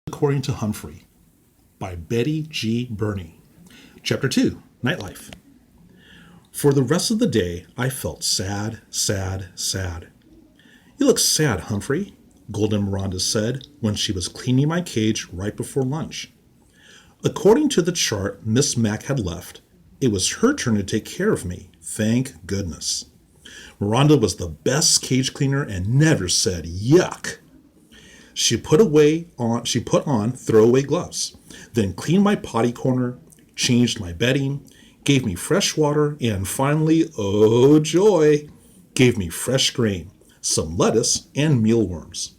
According to Humphrey by Betty G. Burney. Chapter 2, Nightlife. For the rest of the day, I felt sad, sad, sad. You look sad, Humphrey, Golden Miranda said when she was cleaning my cage right before lunch. According to the chart Miss Mac had left, it was her turn to take care of me, thank goodness. Miranda was the best cage cleaner and never said yuck. She put on throwaway gloves, then cleaned my potty corner, changed my bedding, gave me fresh water, and finally, oh joy, gave me fresh grain, some lettuce, and mealworms.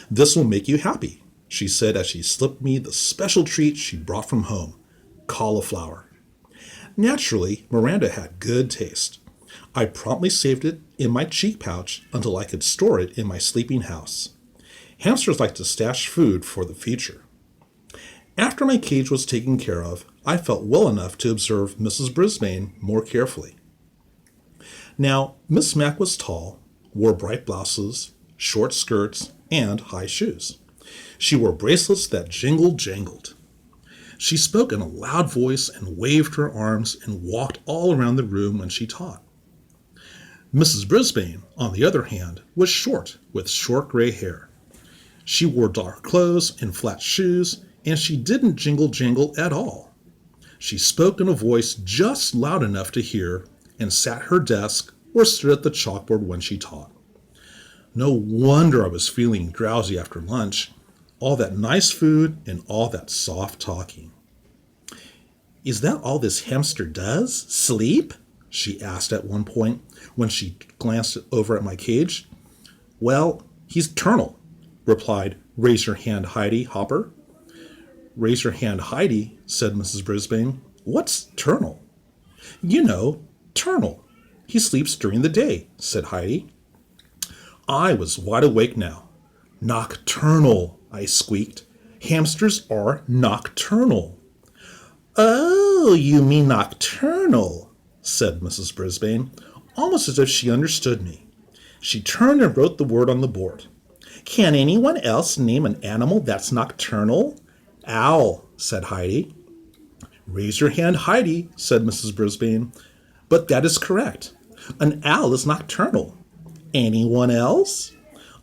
This will make you happy, she said as she slipped me the special treat she brought from home, cauliflower. Naturally, Miranda had good taste. I promptly saved it in my cheek pouch until I could store it in my sleeping house. Hamsters like to stash food for the future. After my cage was taken care of, I felt well enough to observe Mrs. Brisbane more carefully. Now, Miss Mac was tall, wore bright blouses, short skirts, and high shoes. She wore bracelets that jangled. She spoke in a loud voice and waved her arms and walked all around the room when she taught. Mrs. Brisbane, on the other hand, was short, with short gray hair. She wore dark clothes and flat shoes, and she didn't jingle at all. She spoke in a voice just loud enough to hear, and sat at her desk or stood at the chalkboard when she taught. No wonder I was feeling drowsy after lunch, all that nice food and all that soft talking. "Is that all this hamster does? Sleep?" she asked at one point when she glanced over at my cage. "Well, he's ternal," replied Raise Your Hand Heidi Hopper. "Raise Your Hand Heidi," said Mrs. Brisbane. "What's ternal?" "You know, ternal. He sleeps during the day," said Heidi. I was wide awake now. "Nocturnal," I squeaked. "Hamsters are nocturnal." "Oh, you mean nocturnal," said Mrs. Brisbane, almost as if she understood me. She turned and wrote the word on the board. "Can anyone else name an animal that's nocturnal?" "Owl," said Heidi. "Raise your hand, Heidi," said Mrs. Brisbane. "But that is correct. An owl is nocturnal. Anyone else?"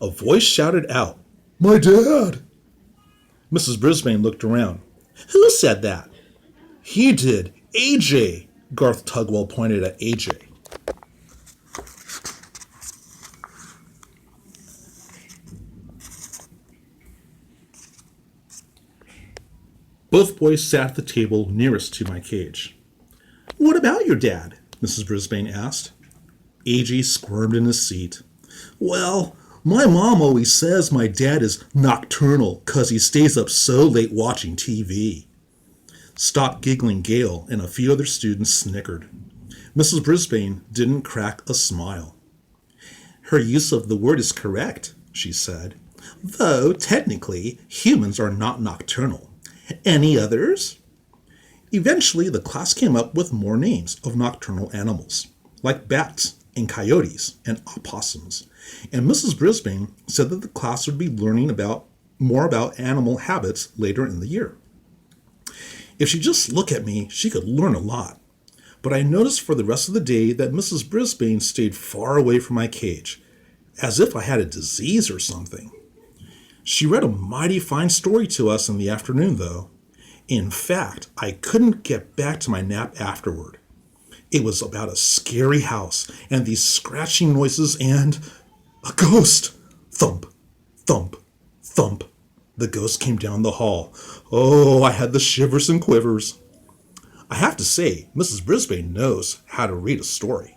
A voice shouted out, "My dad!" Mrs. Brisbane looked around. "Who said that?" "He did. AJ." Garth Tugwell pointed at AJ. Both boys sat at the table nearest to my cage. "What about your dad?" Mrs. Brisbane asked. AJ squirmed in his seat. "Well, my mom always says my dad is nocturnal 'cause he stays up so late watching TV. Stop giggling, Gail, and a few other students snickered. Mrs. Brisbane didn't crack a smile. "Her use of the word is correct," she said, "though technically humans are not nocturnal. Any others?" Eventually, the class came up with more names of nocturnal animals, like bats and coyotes and opossums, and Mrs. Brisbane said that the class would be learning more about animal habits later in the year. If she just looked at me, she could learn a lot. But I noticed for the rest of the day that Mrs. Brisbane stayed far away from my cage, as if I had a disease or something. She read a mighty fine story to us in the afternoon, though. In fact, I couldn't get back to my nap afterward. It was about a scary house and these scratching noises and a ghost. Thump, thump, thump. The ghost came down the hall. Oh, I had the shivers and quivers. I have to say, Mrs. Brisbane knows how to read a story.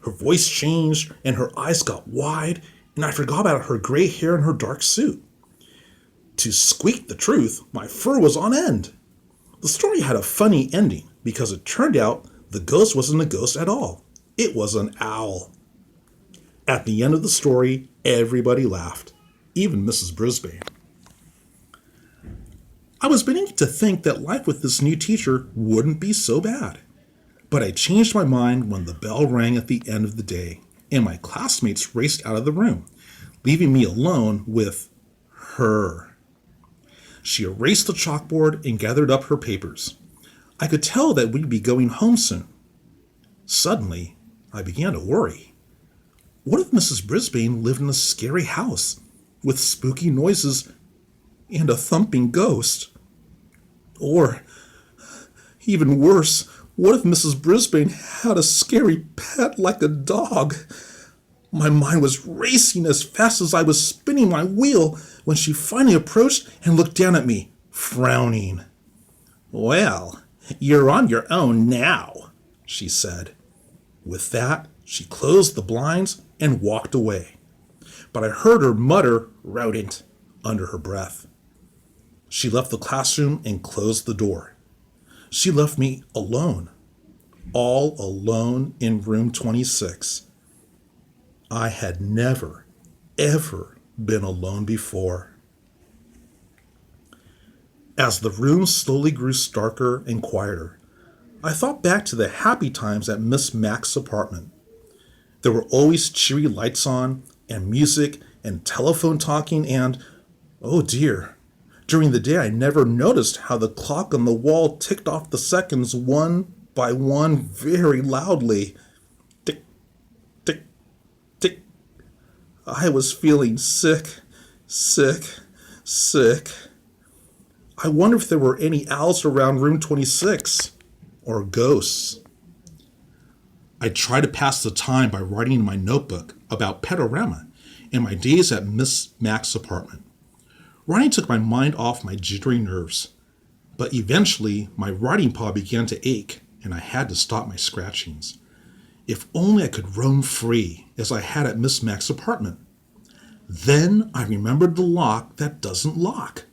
Her voice changed and her eyes got wide, and I forgot about her gray hair and her dark suit. To squeak the truth, my fur was on end. The story had a funny ending because it turned out the ghost wasn't a ghost at all. It was an owl. At the end of the story, everybody laughed, even Mrs. Brisbane. I was beginning to think that life with this new teacher wouldn't be so bad. But I changed my mind when the bell rang at the end of the day, and my classmates raced out of the room, leaving me alone with her. She erased the chalkboard and gathered up her papers. I could tell that we'd be going home soon. Suddenly, I began to worry. What if Mrs. Brisbane lived in a scary house with spooky noises and a thumping ghost? Or, even worse, what if Mrs. Brisbane had a scary pet like a dog? My mind was racing as fast as I was spinning my wheel when she finally approached and looked down at me, frowning. "Well, you're on your own now," she said. With that, she closed the blinds and walked away. But I heard her mutter "rodent" under her breath. She left the classroom and closed the door. She left me alone, all alone in room 26. I had never, ever been alone before. As the room slowly grew darker and quieter, I thought back to the happy times at Miss Mack's apartment. There were always cheery lights on, and music, and telephone talking, and, oh dear, during the day I never noticed how the clock on the wall ticked off the seconds one by one very loudly. Tick, tick, tick. I was feeling sick, sick, sick. I wonder if there were any owls around room 26, or ghosts. I tried to pass the time by writing in my notebook about Petorama and my days at Miss Mack's apartment. Writing took my mind off my jittery nerves, but eventually my writing paw began to ache and I had to stop my scratchings. If only I could roam free as I had at Miss Mack's apartment. Then I remembered the lock that doesn't lock.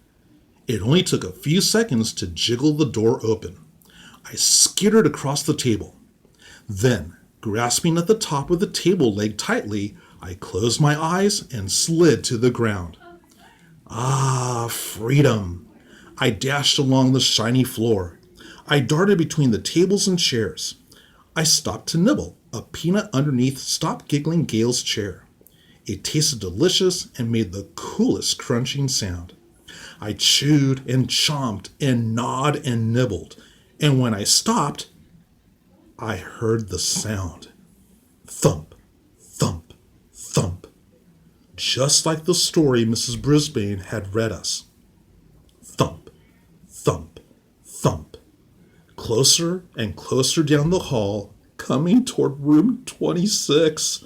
It only took a few seconds to jiggle the door open. I skittered across the table. Then, grasping at the top of the table leg tightly, I closed my eyes and slid to the ground. Ah, freedom! I dashed along the shiny floor. I darted between the tables and chairs. I stopped to nibble a peanut underneath Stop Giggling Gail's chair. It tasted delicious and made the coolest crunching sound. I chewed and chomped and gnawed and nibbled, and when I stopped, I heard the sound. Thump, thump, thump. Just like the story Mrs. Brisbane had read us. Thump, thump, thump. Closer and closer down the hall, coming toward room 26.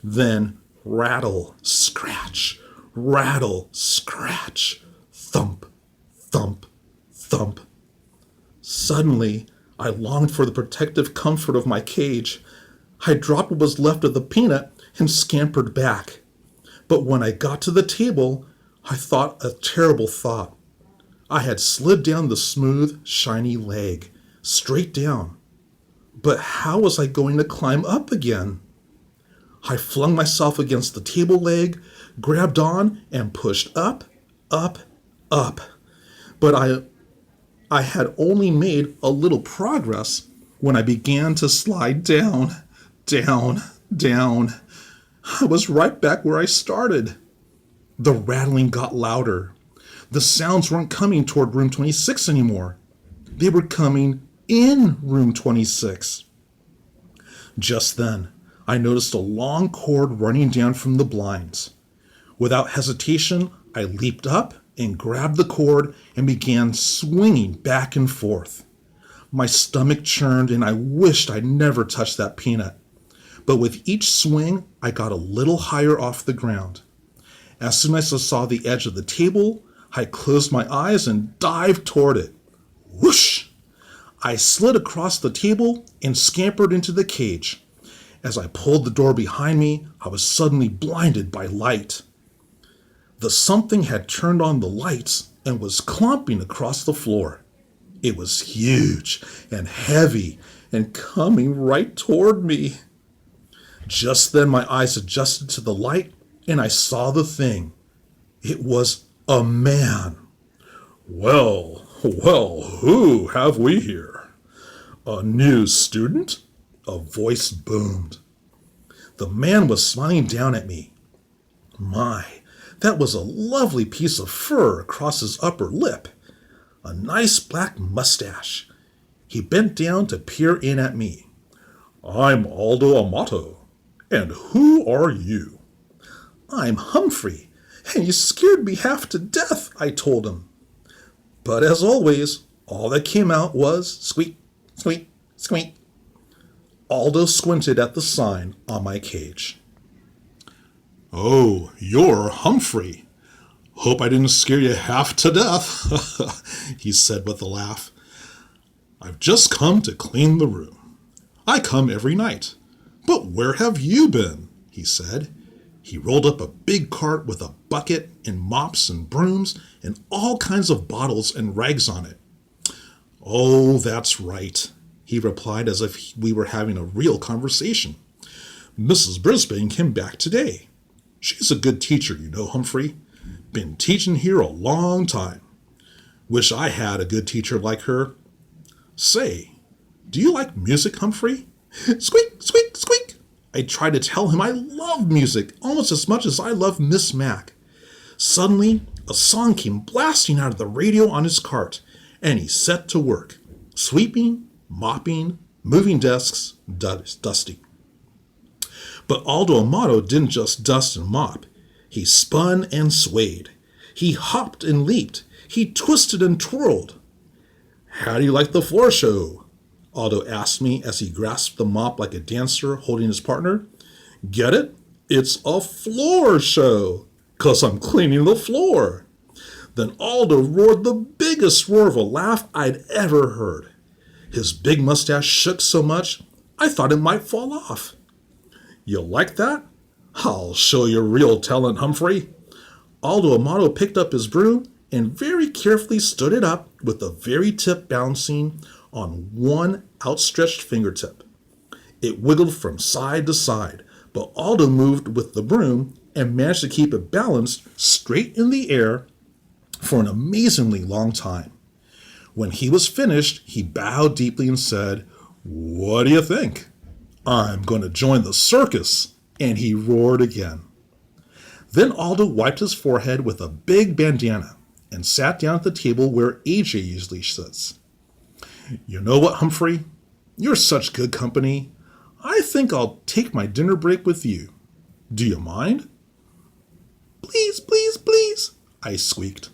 Then rattle, scratch, rattle, scratch, thump, thump, thump. Suddenly, I longed for the protective comfort of my cage. I dropped what was left of the peanut and scampered back. But when I got to the table, I thought a terrible thought. I had slid down the smooth, shiny leg, straight down. But how was I going to climb up again? I flung myself against the table leg, grabbed on, and pushed up, up, up. But I had only made a little progress when I began to slide down, down, down. I was right back where I started. The rattling got louder. The sounds weren't coming toward room 26 anymore. They were coming in room 26. Just then, I noticed a long cord running down from the blinds. Without hesitation, I leaped up and grabbed the cord and began swinging back and forth. My stomach churned and I wished I'd never touched that peanut. But with each swing, I got a little higher off the ground. As soon as I saw the edge of the table, I closed my eyes and dived toward it. Whoosh! I slid across the table and scampered into the cage. As I pulled the door behind me, I was suddenly blinded by light. The something had turned on the lights and was clomping across the floor. It was huge and heavy and coming right toward me. Just then my eyes adjusted to the light and I saw the thing. It was a man. Well, who have we here? A new student? A voice boomed. The man was smiling down at me. My, That was a lovely piece of fur across his upper lip, a nice black mustache. He bent down to peer in at me. I'm Aldo Amato. And who are you? I'm Humphrey, and you scared me half to death, I told him. But as always, all that came out was squeak, squeak, squeak. Aldo squinted at the sign on my cage. Oh, you're Humphrey. Hope I didn't scare you half to death, he said with a laugh. I've just come to clean the room. I come every night. But where have you been? He said. He rolled up a big cart with a bucket and mops and brooms and all kinds of bottles and rags on it. Oh, that's right, he replied as if we were having a real conversation. Mrs. Brisbane came back today. She's a good teacher, you know, Humphrey. Been teaching here a long time. Wish I had a good teacher like her. Say, do you like music, Humphrey? Squeak, squeak, squeak. I tried to tell him I love music almost as much as I love Miss Mac. Suddenly, a song came blasting out of the radio on his cart, and he set to work, sweeping, mopping, moving desks, dusting. But Aldo Amato didn't just dust and mop. He spun and swayed. He hopped and leaped. He twisted and twirled. How do you like the floor show? Aldo asked me as he grasped the mop like a dancer holding his partner. Get it? It's a floor show, 'cause I'm cleaning the floor. Then Aldo roared the biggest roar of a laugh I'd ever heard. His big mustache shook so much, I thought it might fall off. You like that? I'll show you real talent, Humphrey. Aldo Amato picked up his broom and very carefully stood it up with the very tip bouncing on one outstretched fingertip. It wiggled from side to side, but Aldo moved with the broom and managed to keep it balanced straight in the air for an amazingly long time. When he was finished, he bowed deeply and said, What do you think? I'm going to join the circus. And he roared again. Then Aldo wiped his forehead with a big bandana and sat down at the table where AJ usually sits. You know what, Humphrey? You're such good company. I think I'll take my dinner break with you. Do you mind? Please, please, please, I squeaked.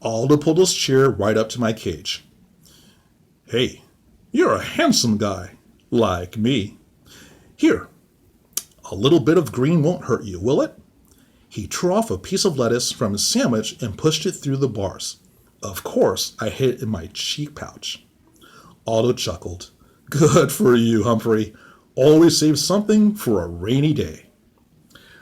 Aldo pulled his chair right up to my cage. Hey, you're a handsome guy, like me. Here, a little bit of green won't hurt you, will it? He tore off a piece of lettuce from his sandwich and pushed it through the bars. Of course, I hid it in my cheek pouch. Aldo chuckled. Good for you, Humphrey. Always save something for a rainy day.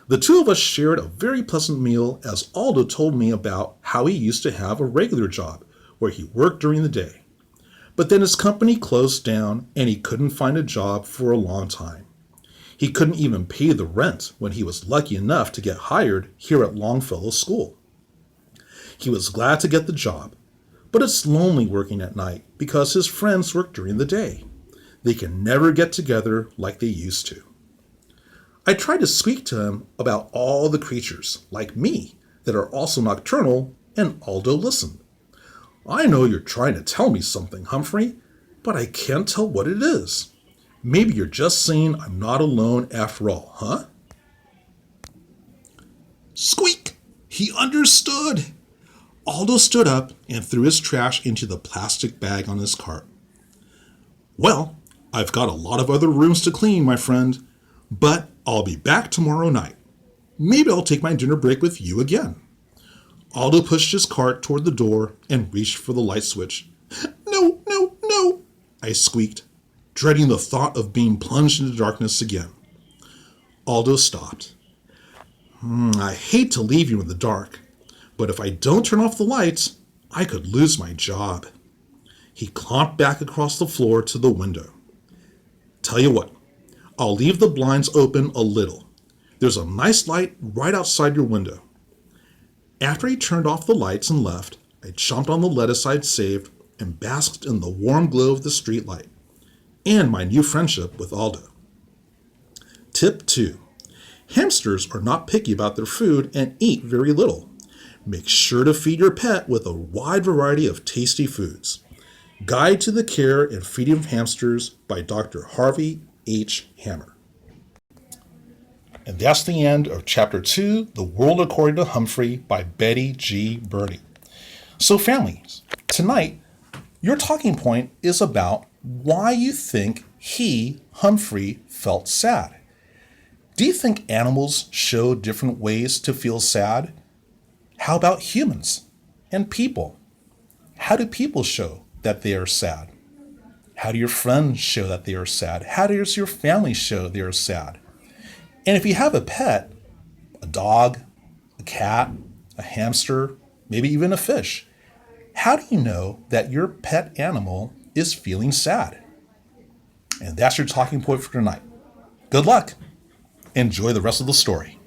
The two of us shared a very pleasant meal as Aldo told me about how he used to have a regular job where he worked during the day. But then his company closed down and he couldn't find a job for a long time. He couldn't even pay the rent when he was lucky enough to get hired here at Longfellow School. He was glad to get the job, but it's lonely working at night because his friends work during the day. They can never get together like they used to. I tried to speak to him about all the creatures, like me, that are also nocturnal, and Aldo listened. I know you're trying to tell me something, Humphrey, but I can't tell what it is. Maybe you're just saying I'm not alone after all, huh? Squeak! He understood! Aldo stood up and threw his trash into the plastic bag on his cart. Well, I've got a lot of other rooms to clean, my friend, but I'll be back tomorrow night. Maybe I'll take my dinner break with you again. Aldo pushed his cart toward the door and reached for the light switch. No, no, no, I squeaked, dreading the thought of being plunged into darkness again. Aldo stopped. I hate to leave you in the dark, but if I don't turn off the lights, I could lose my job. He clomped back across the floor to the window. Tell you what, I'll leave the blinds open a little. There's a nice light right outside your window. After he turned off the lights and left, I chomped on the lettuce I'd saved and basked in the warm glow of the street light and my new friendship with Aldo. Tip 2. Hamsters are not picky about their food and eat very little. Make sure to feed your pet with a wide variety of tasty foods. Guide to the Care and Feeding of Hamsters by Dr. Harvey H. Hammer. And that's the end of Chapter 2, The World According to Humphrey by Betty G. Burney. So families, tonight, your talking point is about why you think Humphrey, felt sad. Do you think animals show different ways to feel sad? How about humans and people? How do people show that they are sad? How do your friends show that they are sad? How does your family show they are sad? And if you have a pet, a dog, a cat, a hamster, maybe even a fish, how do you know that your pet animal is feeling sad? And that's your talking point for tonight. Good luck. Enjoy the rest of the story.